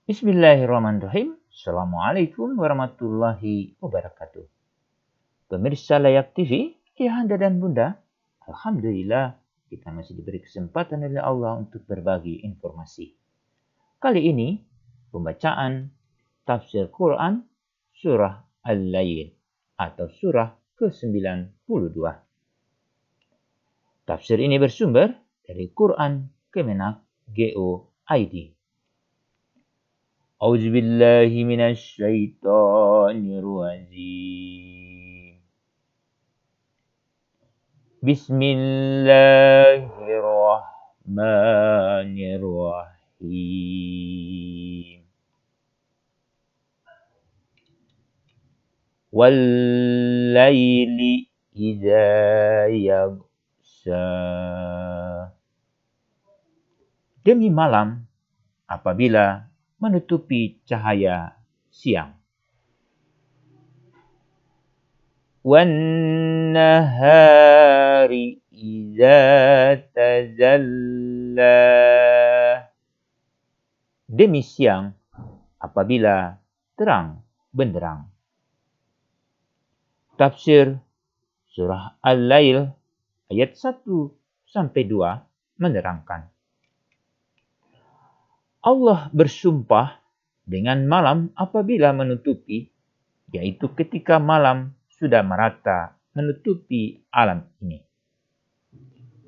Bismillahirrahmanirrahim. Assalamualaikum warahmatullahi wabarakatuh. Pemirsa Layak TV, Ayahanda dan Bunda, Alhamdulillah kita masih diberi kesempatan oleh Allah untuk berbagi informasi. Kali ini, pembacaan tafsir Quran Surah Al-Lail atau Surah ke-92. Tafsir ini bersumber dari Quran Kemenak Go.id. أعوذ بالله من الشيطان الرجيم بسم الله الرحمن الرحيم والليل إذا يغشى Demi malam apabila menutupi cahaya siang. Wan-nahari idza tajalla. Demi siang apabila terang benderang. Tafsir Surah Al-Lail ayat 1 sampai 2 menerangkan, Allah bersumpah dengan malam apabila menutupi, yaitu ketika malam sudah merata menutupi alam ini.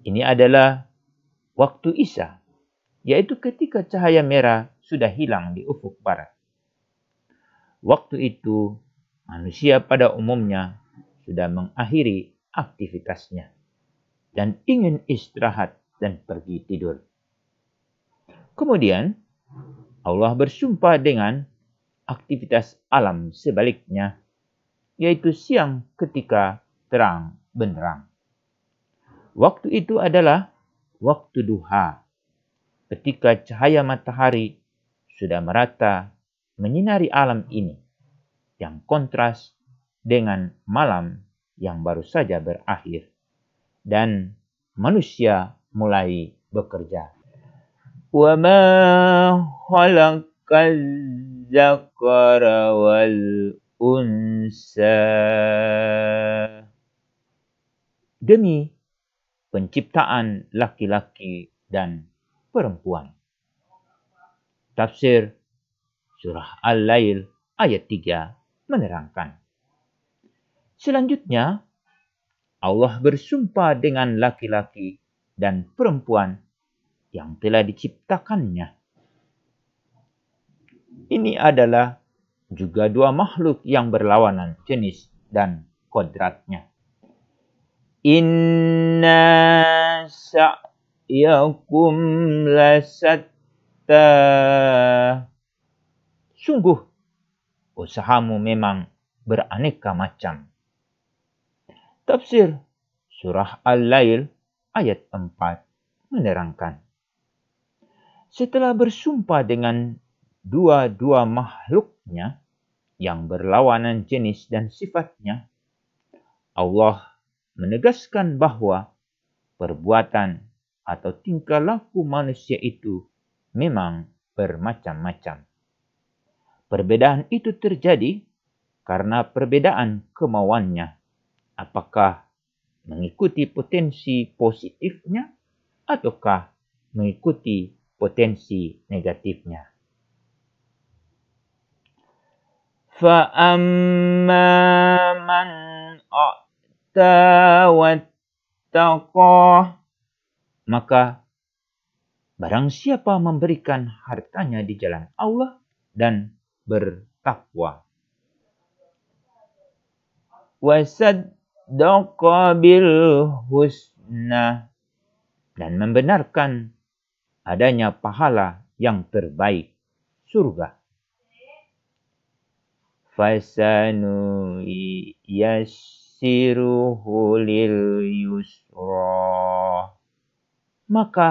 Ini adalah waktu Isya, yaitu ketika cahaya merah sudah hilang di ufuk barat. Waktu itu, manusia pada umumnya sudah mengakhiri aktivitasnya dan ingin istirahat dan pergi tidur. Kemudian, Allah bersumpah dengan aktivitas alam sebaliknya, yaitu siang ketika terang benderang. Waktu itu adalah waktu duha, ketika cahaya matahari sudah merata menyinari alam ini, yang kontras dengan malam yang baru saja berakhir, dan manusia mulai bekerja. وَمَا خَلَقَ الذَّكَرَ وَالْأُنْثَى. Demi penciptaan laki-laki dan perempuan. Tafsir Surah Al-Lail ayat 3 menerangkan. Selanjutnya, Allah bersumpah dengan laki-laki dan perempuan yang telah diciptakannya. Ini adalah juga dua makhluk yang berlawanan jenis dan kodratnya. Inna sa'yakum lasatta. Sungguh, usahamu memang beraneka macam. Tafsir Surah Al-Lail ayat 4 menerangkan, setelah bersumpah dengan dua-dua makhluknya yang berlawanan jenis dan sifatnya, Allah menegaskan bahwa perbuatan atau tingkah laku manusia itu memang bermacam-macam. Perbedaan itu terjadi karena perbedaan kemauannya, apakah mengikuti potensi positifnya ataukah mengikuti potensi negatifnya. فَأَمَّا مَنْ أَعْطَى وَاتَّقَى. Maka barang siapa memberikan hartanya di jalan Allah dan bertakwa. وَصَدَّقَ بِالْحُسْنَى. Dan membenarkan adanya pahala yang terbaik, surga. فَسَنُيَسِّرُهُ لِلْيُسْرَى. Maka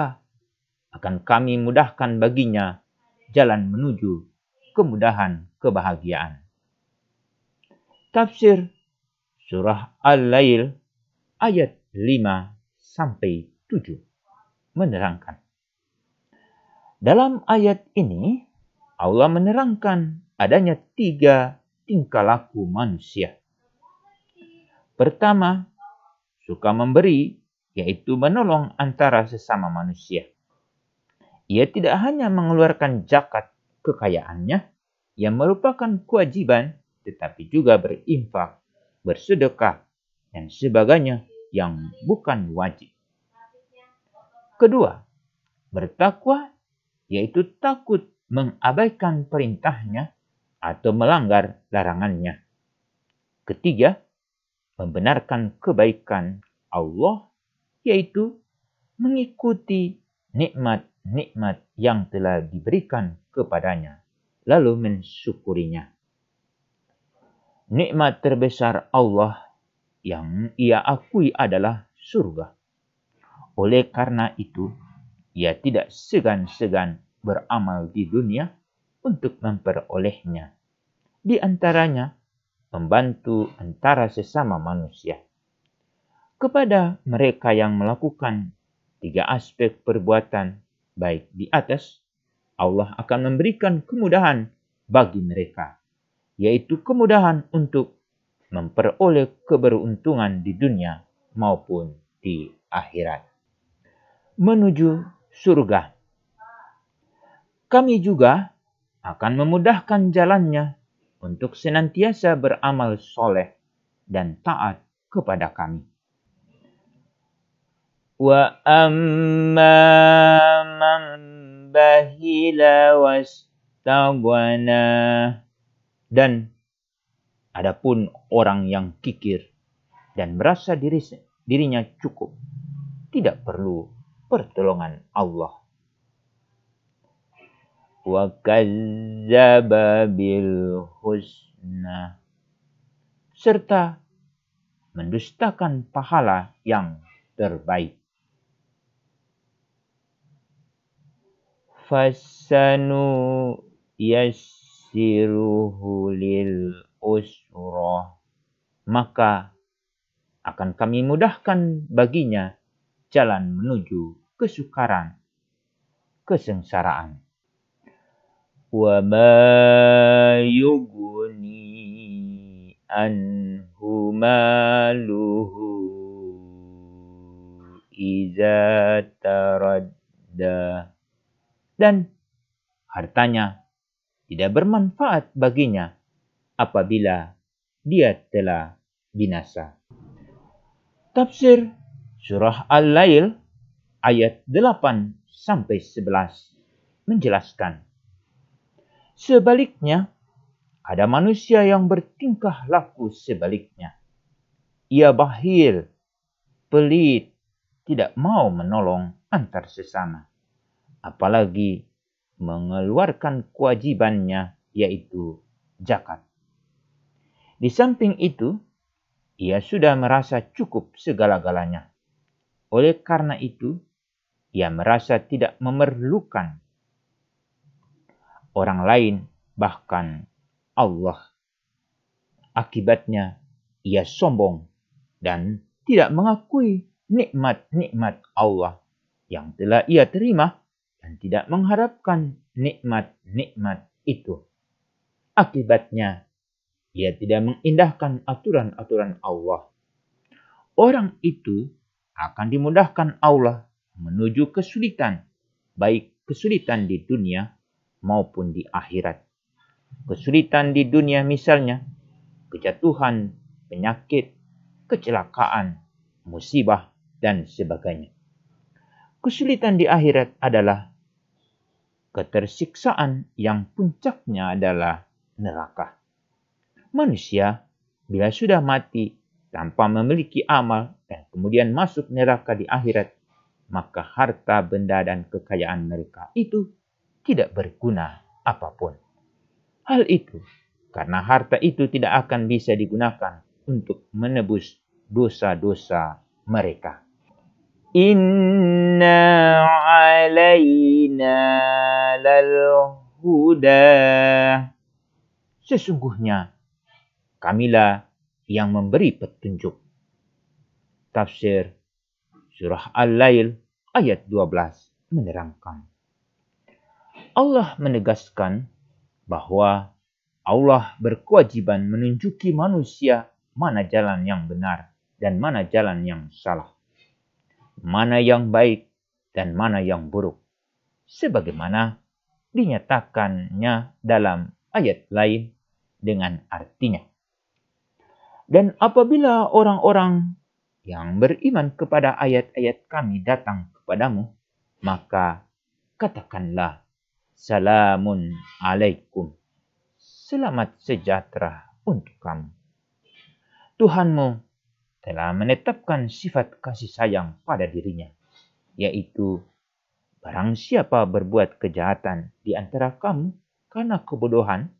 akan kami mudahkan baginya jalan menuju kemudahan kebahagiaan. Tafsir Surah Al-Lail ayat 5 sampai 7 menerangkan. Dalam ayat ini, Allah menerangkan adanya 3 tingkah laku manusia. Pertama, suka memberi, yaitu menolong antara sesama manusia. Ia tidak hanya mengeluarkan zakat kekayaannya yang merupakan kewajiban, tetapi juga berinfak, bersedekah, dan sebagainya yang bukan wajib. Kedua, bertakwa, yaitu takut mengabaikan perintahnya atau melanggar larangannya. Ketiga, membenarkan kebaikan Allah, yaitu mengikuti nikmat-nikmat yang telah diberikan kepadanya, lalu mensyukurinya. Nikmat terbesar Allah yang ia akui adalah surga. Oleh karena itu, ia tidak segan-segan beramal di dunia untuk memperolehnya. Di antaranya, membantu antara sesama manusia. Kepada mereka yang melakukan 3 aspek perbuatan baik di atas, Allah akan memberikan kemudahan bagi mereka, yaitu kemudahan untuk memperoleh keberuntungan di dunia maupun di akhirat. Menuju surga. Kami juga akan memudahkan jalannya untuk senantiasa beramal soleh dan taat kepada kami. Wa amma man bahila wastaghna. Dan adapun orang yang kikir dan merasa dirinya cukup, tidak perlu pertolongan Allah. Wa kadzdzaba bil husna, serta mendustakan pahala yang terbaik. Fasanu yassiruhu lil usra, maka akan kami mudahkan baginya jalan menuju kesukaran, kesengsaraan. Wa ma yughni anhu maluhu iza taradda, dan hartanya tidak bermanfaat baginya apabila dia telah binasa. Tafsir Surah Al-Lail ayat 8-11 menjelaskan, sebaliknya, ada manusia yang bertingkah laku sebaliknya. Ia bakhil, pelit, tidak mau menolong antar sesama, apalagi mengeluarkan kewajibannya, yaitu zakat. Di samping itu, ia sudah merasa cukup segala-galanya. Oleh karena itu, ia merasa tidak memerlukan orang lain, bahkan Allah. Akibatnya, ia sombong dan tidak mengakui nikmat-nikmat Allah yang telah ia terima dan tidak mengharapkan nikmat-nikmat itu. Akibatnya, ia tidak mengindahkan aturan-aturan Allah. Orang itu akan dimudahkan Allah menuju kesulitan, baik kesulitan di dunia maupun di akhirat. Kesulitan di dunia misalnya, kejatuhan, penyakit, kecelakaan, musibah, dan sebagainya. Kesulitan di akhirat adalah ketersiksaan yang puncaknya adalah neraka. Manusia bila sudah mati tanpa memiliki amal dan kemudian masuk neraka di akhirat, maka harta, benda, dan kekayaan mereka itu tidak berguna apapun. Hal itu karena harta itu tidak akan bisa digunakan untuk menebus dosa-dosa mereka. Inna alaina lal huda, sesungguhnya kamilah yang memberi petunjuk. Tafsir Surah Al-Lail ayat 12 menerangkan. Allah menegaskan bahwa Allah berkewajiban menunjuki manusia mana jalan yang benar dan mana jalan yang salah, mana yang baik dan mana yang buruk, sebagaimana dinyatakannya dalam ayat lain dengan artinya. Dan apabila orang-orang yang beriman kepada ayat-ayat kami datang kepadamu, maka katakanlah, salamun alaikum, selamat sejahtera untuk kamu. Tuhanmu telah menetapkan sifat kasih sayang pada dirinya, yaitu barang siapa berbuat kejahatan di antara kamu karena kebodohan,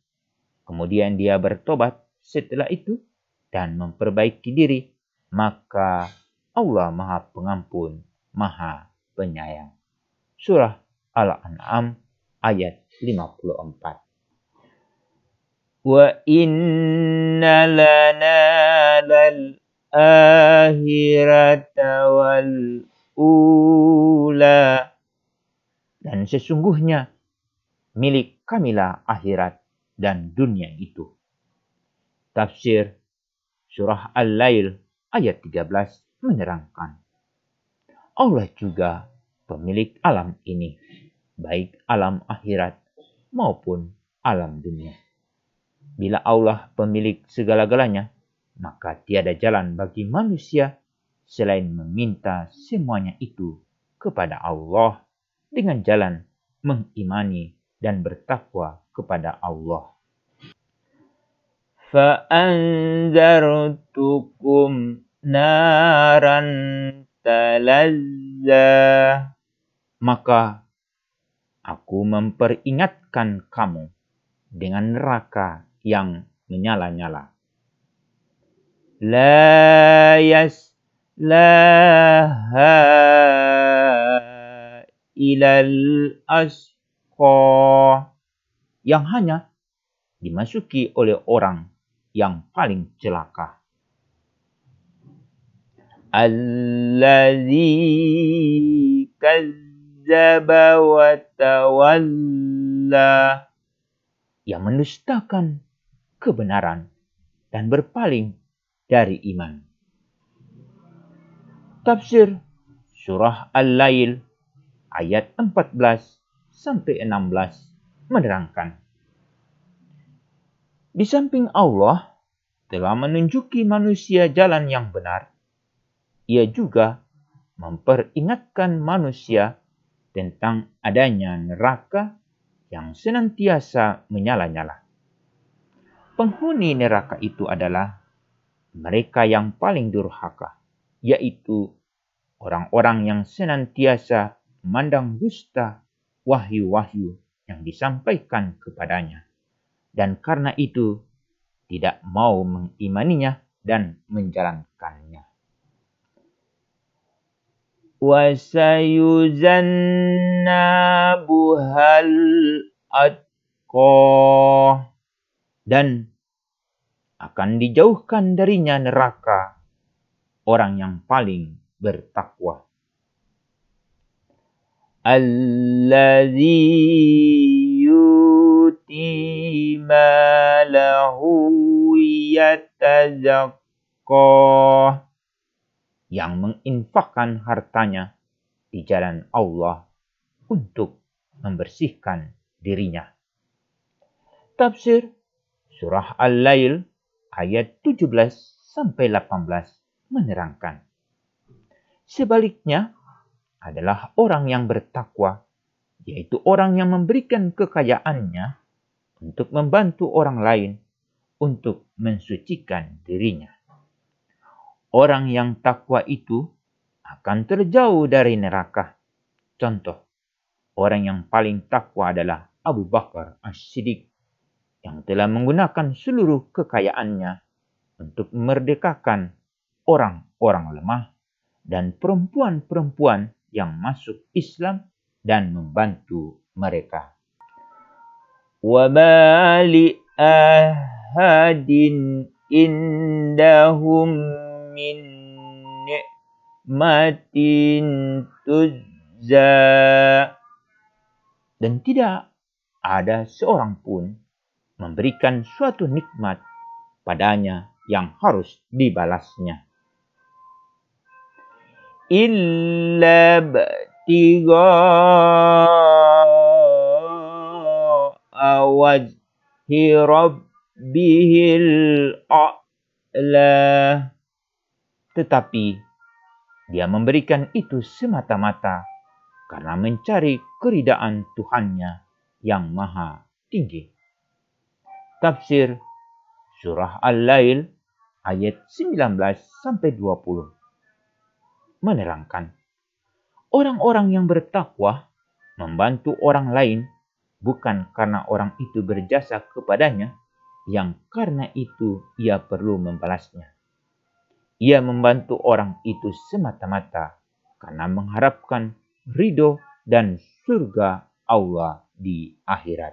kemudian dia bertobat setelah itu dan memperbaiki diri, maka Allah Maha Pengampun, Maha Penyayang. Surah Al-An'am ayat 54. Wa inna lana lal akhirata wal ula. Dan sesungguhnya milik kamilah akhirat dan dunia itu. Tafsir Surah Al-Lail ayat 13 menerangkan. Allah juga pemilik alam ini, baik alam akhirat maupun alam dunia. Bila Allah pemilik segala-galanya, maka tiada jalan bagi manusia selain meminta semuanya itu kepada Allah dengan jalan mengimani dan bertakwa kepada Allah. فَأَنذَرْتُكُمْ نَارًا تَلَظَّى. Maka aku memperingatkan kamu dengan neraka yang menyala-nyala. لَا يَصْلَاهَا إِلَّا الْأَشْقَى, yang hanya dimasuki oleh orang yang paling celaka. Allazi kazzaba wa tawalla, yang mendustakan kebenaran dan berpaling dari iman. Tafsir Surah Al-Lail ayat 14 sampai 16 menerangkan. Di samping Allah telah menunjuki manusia jalan yang benar, ia juga memperingatkan manusia tentang adanya neraka yang senantiasa menyala-nyala. Penghuni neraka itu adalah mereka yang paling durhaka, yaitu orang-orang yang senantiasa memandang dusta wahyu-wahyu yang disampaikan kepadanya, dan karena itu tidak mau mengimaninya dan menjalankannya. Wa sayuzannabuhal atqa, dan akan dijauhkan darinya neraka orang yang paling bertakwa. Allazi yuti malahu yatazakka, yang menginfakkan hartanya di jalan Allah untuk membersihkan dirinya. Tafsir Surah Al-Lail ayat 17 sampai 18 menerangkan. Sebaliknya adalah orang yang bertakwa, yaitu orang yang memberikan kekayaannya untuk membantu orang lain untuk mensucikan dirinya. Orang yang takwa itu akan terjauh dari neraka. Contoh, orang yang paling takwa adalah Abu Bakar As-Siddiq, yang telah menggunakan seluruh kekayaannya untuk memerdekakan orang-orang lemah dan perempuan-perempuan yang masuk Islam dan membantu mereka. Wa bali ahadin indahum min tujza. Dan tidak ada seorang pun memberikan suatu nikmat padanya yang harus dibalasnya. Illa btigha'a wajhi rabbihil a'la. Tetapi dia memberikan itu semata-mata karena mencari keridaan Tuhannya yang maha tinggi. Tafsir Surah Al-Lail ayat 19-20 menerangkan, orang-orang yang bertakwa membantu orang lain bukan karena orang itu berjasa kepadanya, yang karena itu ia perlu membalasnya. Ia membantu orang itu semata-mata karena mengharapkan ridho dan surga Allah di akhirat.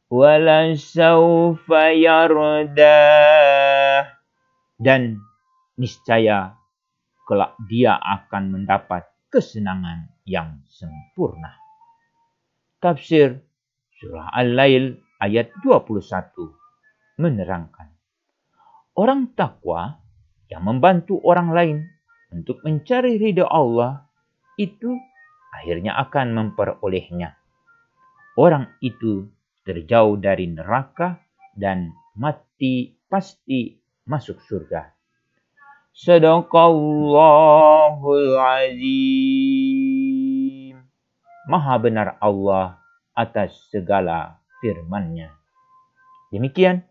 Walasawfa yarda. Dan niscaya kelak dia akan mendapat kesenangan yang sempurna. Tafsir Surah Al-Lail ayat 21 menerangkan, orang takwa yang membantu orang lain untuk mencari ridha Allah itu akhirnya akan memperolehnya. Orang itu terjauh dari neraka dan pasti masuk surga. Shadaqallahul azim. Maha benar Allah atas segala firman-Nya. Demikian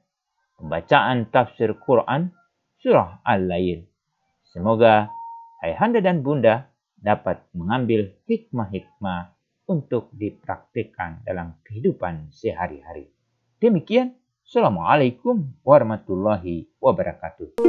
pembacaan tafsir Quran Surah Al-Lail. Semoga ayahanda dan bunda dapat mengambil hikmah-hikmah untuk dipraktikkan dalam kehidupan sehari-hari. Demikian, Assalamualaikum warahmatullahi wabarakatuh.